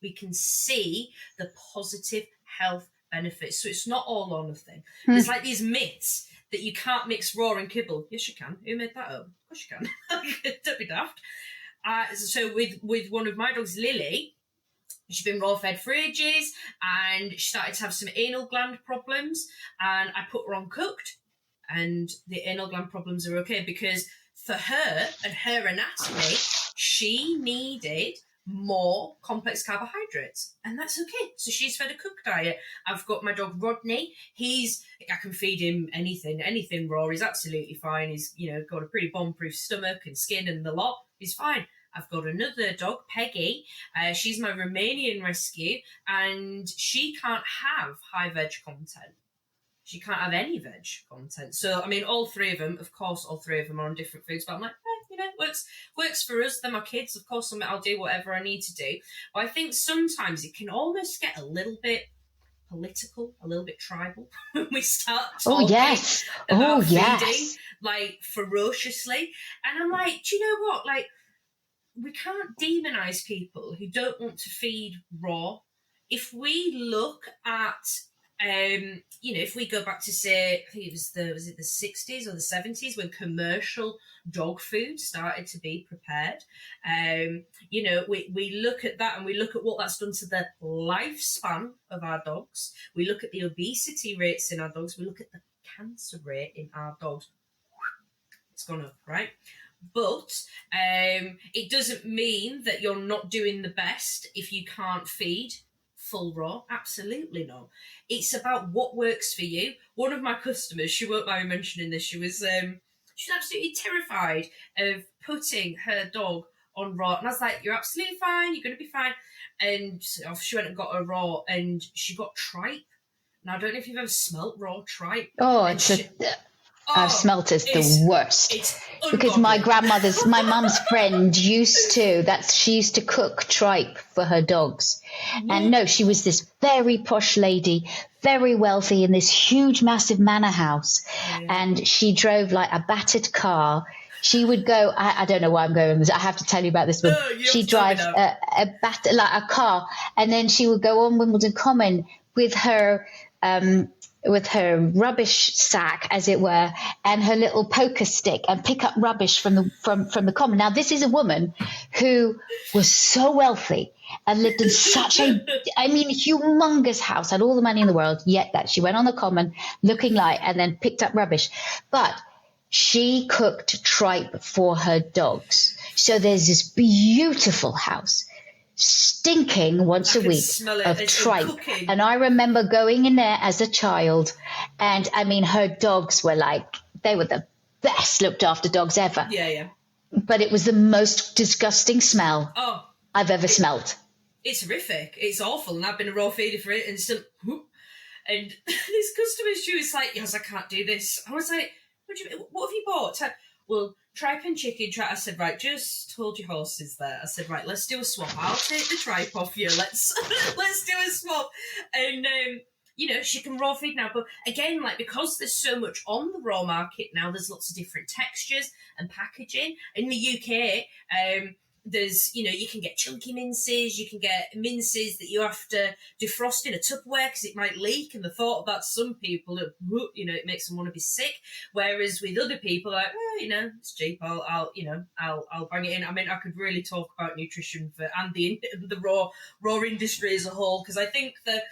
we can see the positive health benefits. So it's not all or nothing. There's like these myths that you can't mix raw and kibble. Yes, you can. Who made that up? Of course you can. Don't be daft. So with one of my dogs, Lily, she's been raw fed for ages, and she started to have some anal gland problems, and I put her on cooked, and the anal gland problems are okay, because for her and her anatomy, she needed more complex carbohydrates, and that's okay. So she's fed a cooked diet. I've got my dog Rodney. I can feed him anything raw. He's absolutely fine. He's got a pretty bomb-proof stomach and skin and the lot. He's fine. I've got another dog, Peggy. She's my Romanian rescue, and she can't have high veg content. She can't have any veg content. So, I mean, all three of them are on different foods, but I'm like, works for us. They're my kids. Of course, I'll do whatever I need to do. But I think sometimes it can almost get a little bit political, a little bit tribal when we start talking about feeding, like, ferociously. And I'm like, do you know what? Like, we can't demonize people who don't want to feed raw. If we look at if we go back to, say, I think it was the 60s or the 70s when commercial dog food started to be prepared, we look at that and we look at what that's done to the lifespan of our dogs. We look at the obesity rates in our dogs. We look at the cancer rate in our dogs. It's gone up, right? But it doesn't mean that you're not doing the best if you can't feed full raw. Absolutely not. It's about what works for you. One of my customers, she won't mind me mentioning this, she was absolutely terrified of putting her dog on raw. And I was like, you're absolutely fine. You're going to be fine. And off she went and got her raw, and she got tripe. Now, I don't know if you've ever smelt raw tripe. Oh, I've Oh, smelt it's the worst. It's because ungodly. my mum's friend she used to cook tripe for her dogs. And no, she was this very posh lady, very wealthy in this huge, massive manor house. And she drove like a battered car. She would go, I don't know why I'm going with this. I have to tell you about this one. She'd drive a car, and then she would go on Wimbledon Common with her rubbish sack, as it were, and her little poker stick, and pick up rubbish from the common. Now, this is a woman who was so wealthy and lived in such humongous house, had all the money in the world, yet that she went on the common looking like, and then picked up rubbish. But she cooked tripe for her dogs. So there's this beautiful house stinking once a week of tripe. And I remember going in there as a child, and I mean, her dogs were they were the best looked after dogs ever. Yeah. But it was the most disgusting smell I've ever smelled. It's horrific. It's awful. And I've been a raw feeder for it, and still, and this customer, she was like, yes, I can't do this. I was like, what have you bought? Well, tripe and chicken. I said, right, just hold your horses there. I said, right, let's do a swap. I'll take the tripe off you. Let's do a swap. And she can raw feed now. But again, because there's so much on the raw market now, there's lots of different textures and packaging. In the UK, there's, you can get chunky minces, you can get minces that you have to defrost in a Tupperware because it might leak. And the thought of that, some people, it makes them want to be sick. Whereas with other people, it's cheap. I'll bang it in. I mean, I could really talk about nutrition and the raw industry as a whole, because I think that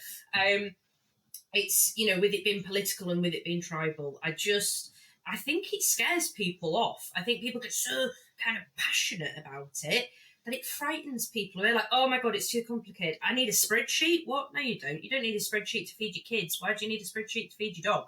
it's, with it being political and with it being tribal, I think it scares people off. I think people get so kind of passionate about it that it frightens people. They're like, oh my God, it's too complicated. I need a spreadsheet. What? No, you don't. You don't need a spreadsheet to feed your kids. Why do you need a spreadsheet to feed your dog?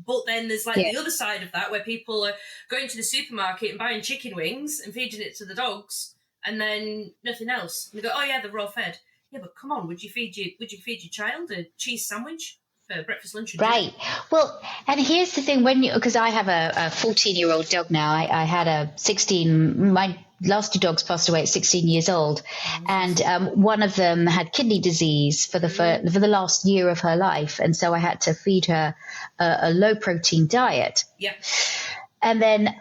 But then there's the other side of that, where people are going to the supermarket and buying chicken wings and feeding it to the dogs, and then nothing else. And they go, oh yeah, they're raw fed. Yeah, but come on, would you feed your child a cheese sandwich for breakfast, lunch, and dinner? Right. Well, and here's the thing, because I have a 14-year-old dog now. I had a 16. My last two dogs passed away at 16 years old, and one of them had kidney disease for the last year of her life, and so I had to feed her a low protein diet. Yeah. And then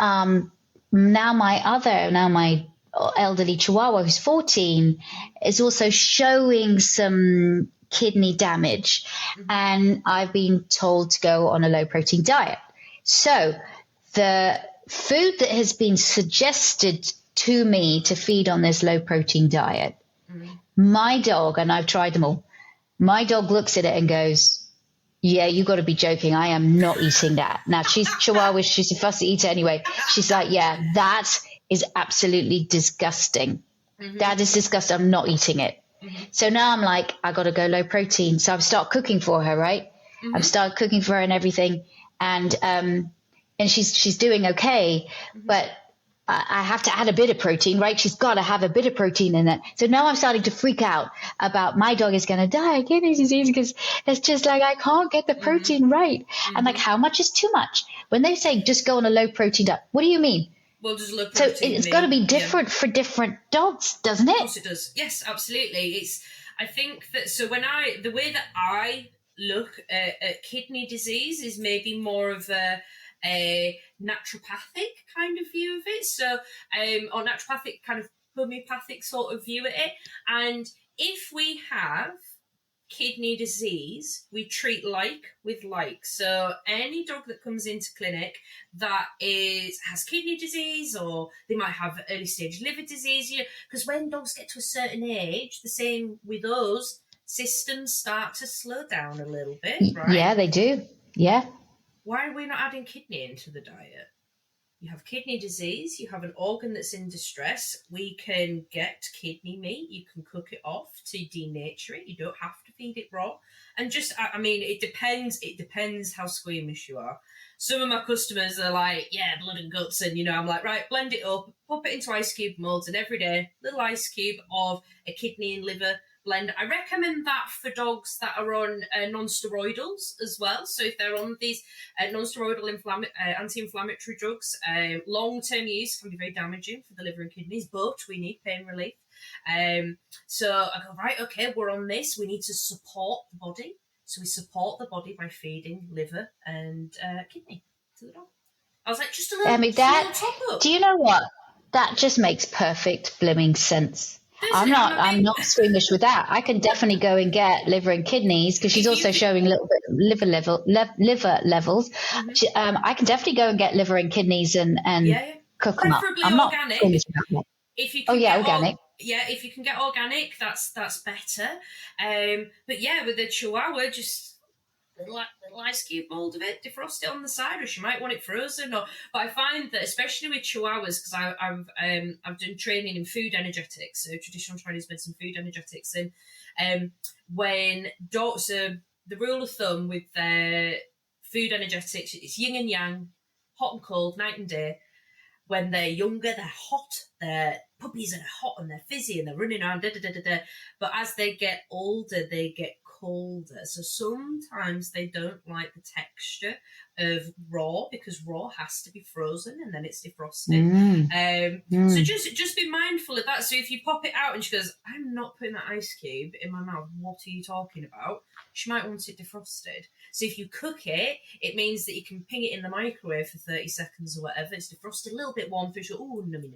now my elderly Chihuahua, who's 14, is also showing some kidney damage, and I've been told to go on a low protein diet. So the food that has been suggested to me to feed on this low protein diet, my dog, and I've tried them all, my dog looks at it and goes, yeah, you got to be joking. I am not eating that. Now, she's Chihuahua. She's a fussy eater anyway. She's like, yeah, that is absolutely disgusting. That is disgusting. I'm not eating it. So now I'm like, I got to go low protein. So I've started cooking for her, right? I've started cooking for her and everything. And she's doing okay, but I have to add a bit of protein, right? She's got to have a bit of protein in it. So now I'm starting to freak out about my dog is going to die of kidney disease, because it's just I can't get the protein right. And how much is too much? When they say just go on a low protein diet, what do you mean? Well, just low protein. So it's got to be different for different dogs, doesn't it? Of course it does. Yes, absolutely. I think that, so the way that I look at kidney disease is maybe more of a naturopathic kind of view of it. So, or naturopathic kind of homeopathic sort of view at it. And if we have kidney disease, we treat like with like. So any dog that comes into clinic that has kidney disease, or they might have early stage liver disease, because when dogs get to a certain age, the same with us, systems start to slow down a little bit, right? Yeah, they do. Yeah. Why are we not adding kidney into the diet? you have kidney disease, you have an organ that's in distress, we can get kidney meat, you can cook it off to denature it, you don't have to feed it raw. And just, I mean, it depends how squeamish you are. Some of my customers are like, yeah, blood and guts, and, you know, I'm like, right, blend it up, pop it into ice cube molds, and every day, little ice cube of a kidney and liver blend. I recommend that for dogs that are on non-steroidals as well. So if they're on these non-steroidal anti-inflammatory drugs, long-term use can be very damaging for the liver and kidneys, but we need pain relief. So I go, right, okay, we're on this. We need to support the body. So we support the body by feeding liver and kidney to the dog. I was like, just a little top up. Do you know what? That just makes perfect blimming sense. I'm not squeamish with that. I can definitely go and get liver and kidneys because she's also showing a little bit liver levels. Mm-hmm. I can definitely go and get liver and kidneys and cook them up. I'm organic. Not squeamish about that. If you can organic. If you can get organic, that's better. But yeah, with the Chihuahua, just little ice cube mold of it, defrost it on the side, or she might want it frozen. But I find that especially with Chihuahuas, because I've done training in food energetics, so traditional Chinese medicine food energetics, and when dogs, the rule of thumb with food energetics, it's yin and yang, hot and cold, night and day. When they're younger, they're hot, they're puppies and they're hot and they're fizzy and they're running around, But as they get older, they get colder. So sometimes they don't like the texture of raw because raw has to be frozen and then it's defrosted. So just be mindful of that. So if you pop it out and she goes, I'm not putting that ice cube in my mouth, what are you talking about? She might want it defrosted. So if you cook it, it means that you can ping it in the microwave for 30 seconds or whatever. It's defrosted, a little bit warm, so she'll, nummy,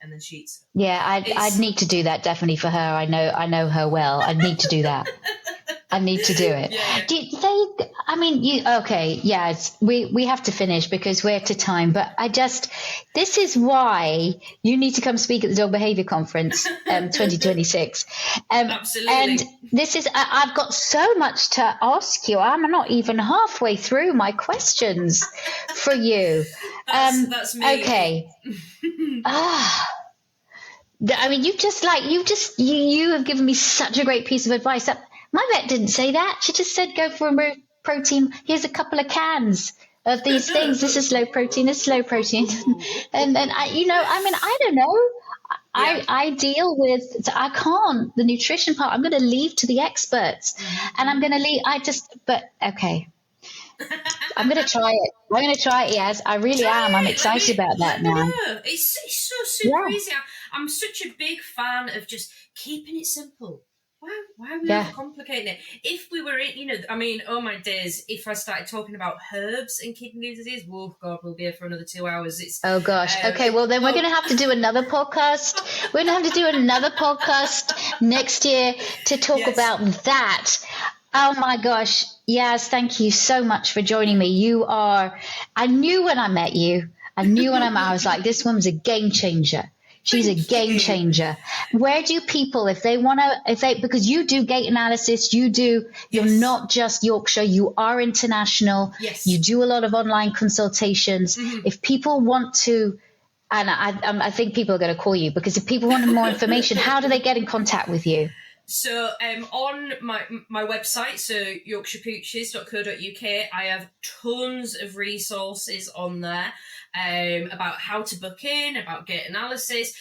and then she eats it. Yeah, I'd need to do that definitely for her. I know her well. I'd need to do that. I need to do it. We have to finish because we're to time, but this is why you need to come speak at the Dog Behavior Conference 2026. Absolutely. And this is, I've got so much to ask you. I'm not even halfway through my questions for you. That's me. Okay. I mean, you have given me such a great piece of advice. My vet didn't say that. She just said, go for a protein. Here's a couple of cans of these things. This is low protein. This is low protein. and then I don't know. Yeah. I deal with, I can't, the nutrition part, I'm going to leave to the experts and I'm going to leave. Okay. I'm going to try it. I'm going to try it, Yaz. I really am. I'm excited about that now. It's so super easy. I'm such a big fan of just keeping it simple. Why are we overcomplicating it? If we were, oh my days, if I started talking about herbs and kidney disease, oh God, we'll be here for another 2 hours. Oh gosh. Okay, well then we're going to have to do another podcast. We're going to have to do another podcast next year to talk about that. Oh my gosh. Yaz, thank you so much for joining me. I knew when I met you, I was like, this woman's a game changer. She's a game changer. Where do people, because you do gait analysis, you're not just Yorkshire, you are international. Yes. You do a lot of online consultations. Mm-hmm. If people want to, and I think people are going to call you, because if people want more information, how do they get in contact with you? So on my website, so yorkshirepooches.co.uk, I have tons of resources on there about how to book in, about gait analysis,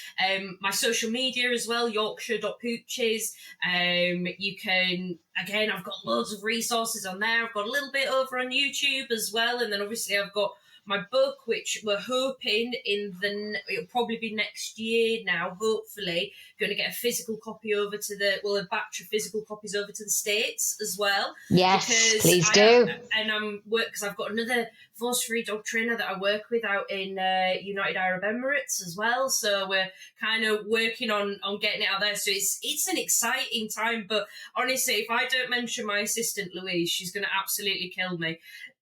my social media as well, yorkshire.pooches. You can, again, I've got loads of resources on there. I've got a little bit over on YouTube as well. And then obviously I've got my book, which we're hoping it'll probably be next year now, hopefully, going to get a physical copy over a batch of physical copies over to the States as well. Yes, please do. And because I've got another force-free dog trainer that I work with out in United Arab Emirates as well. So we're kind of working on getting it out there. So it's an exciting time. But honestly, if I don't mention my assistant, Louise, she's going to absolutely kill me.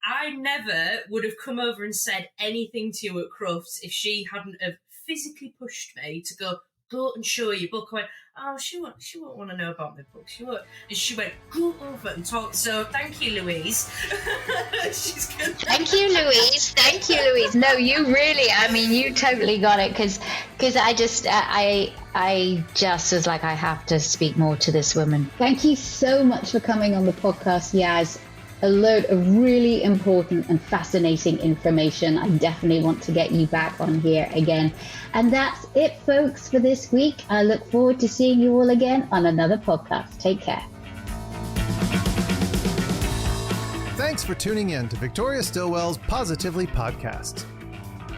I never would have come over and said anything to you at Crufts if she hadn't have physically pushed me to go, go and show your book. I went, oh, she won't want to know about my book. She won't. And she went, go over and talk. So thank you, Louise. She's good. Thank you, Louise. Thank you, Louise. No, you really, I mean, you totally got it, because I just was like, I have to speak more to this woman. Thank you so much for coming on the podcast, Yaz. A load of really important and fascinating information. I definitely want to get you back on here again. And that's it, folks, for this week. I look forward to seeing you all again on another podcast. Take care. Thanks for tuning in to Victoria Stilwell's Positively podcast.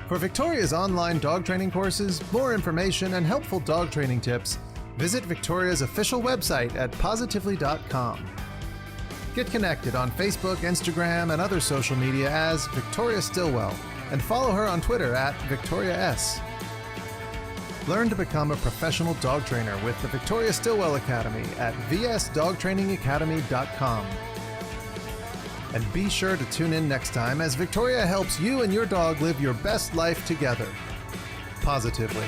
For Victoria's online dog training courses, more information, and helpful dog training tips, visit Victoria's official website at positively.com. Get connected on Facebook, Instagram, and other social media as Victoria Stilwell, and follow her on Twitter at Victoria S. Learn to become a professional dog trainer with the Victoria Stilwell Academy at vsdogtrainingacademy.com. And be sure to tune in next time as Victoria helps you and your dog live your best life together, positively.